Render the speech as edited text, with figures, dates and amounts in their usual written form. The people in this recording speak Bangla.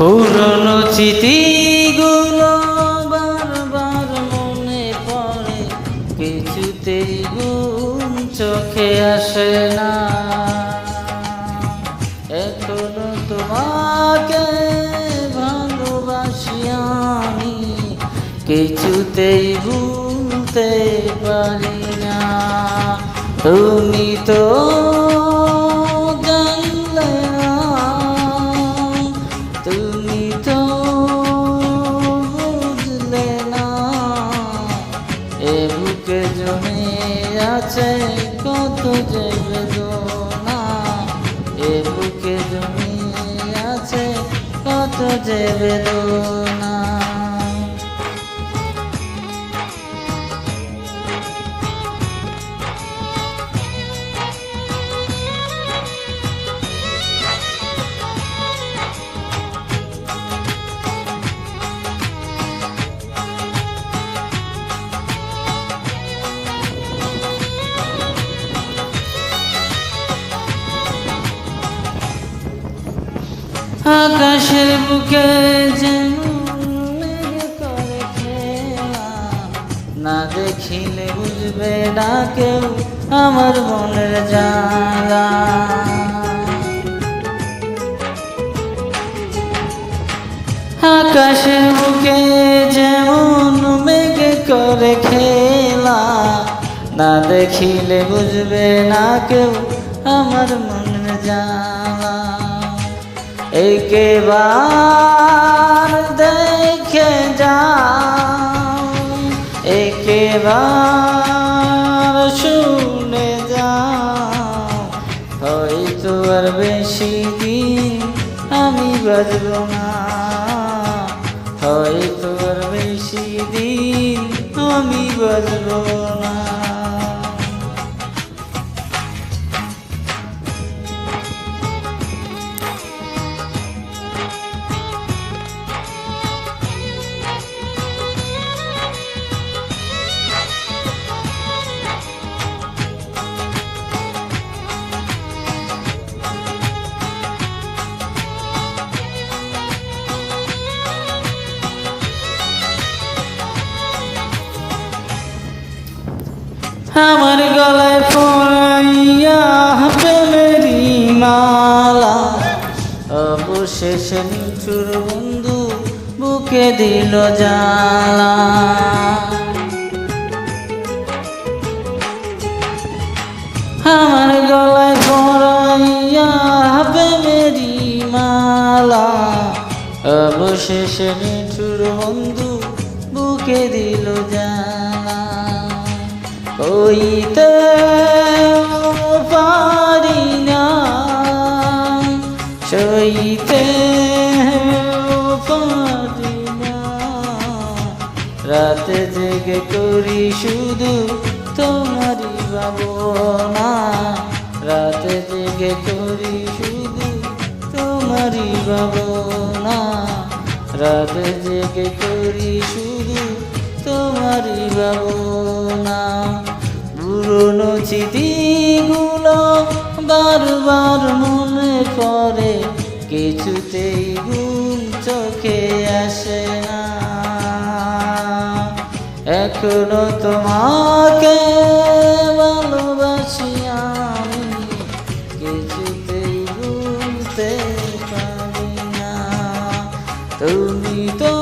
পুরনো স্মৃতিগুলো বারবার মনে পড়ে, কিছুতেই ঘুম চোখে আসে না। এখনো তোমাকে ভালোবাসি আমি, কিছুতেই ভুলতে পারি না। তুমি তো জানলে না, তুমি তো বুঝলে না, এ বুকে জমে আছে কত যে বেদনা, এ বুকে জমে আছে কত যে বেদনা। আকাশের বুকে যেমন মেঘে করে খেলা, না দেখিলে বুঝবে না কেউ আমার মনের জ্বালা। আকাশের বুকে যেমন মেঘে করে খেলা, না দেখিলে বুঝবে না কেউ আমার মনের জ্বালা। একবার দেখে যাও, একবার শুনে যাও, হয়তো আর বেশি দিন আমি বাঁচব না, হয়তো আর বেশি দিন আমি বাঁচব না। আমার গলায় পরাইয়া প্রেমেরই মালা, অবশেষে নিঠুর বন্ধু বুকে দিল জ্বালা। আমার গলায় পরাইয়া প্রেমেরই মালা, অবশেষে নিঠুর বন্ধু বুকে দিল জ্বালা। কইতে পারি না, সইতে পারি না, রাতে জেগে করি শুধু তোমারই ভাবনা, রাতে জেগে করি শুধু তোমারই ভাবনা, রাতে জেগে করি শুধু তোমারই ভাবনা। পুরনো স্মৃতিগুলো বারবার মনে পড়ে, কিছুতেই ঘুম চোখে আসে না। এখনো তোমাকে ভালোবাসি আমি, কিছুতেই ভুলতে পারি না। তুমি তো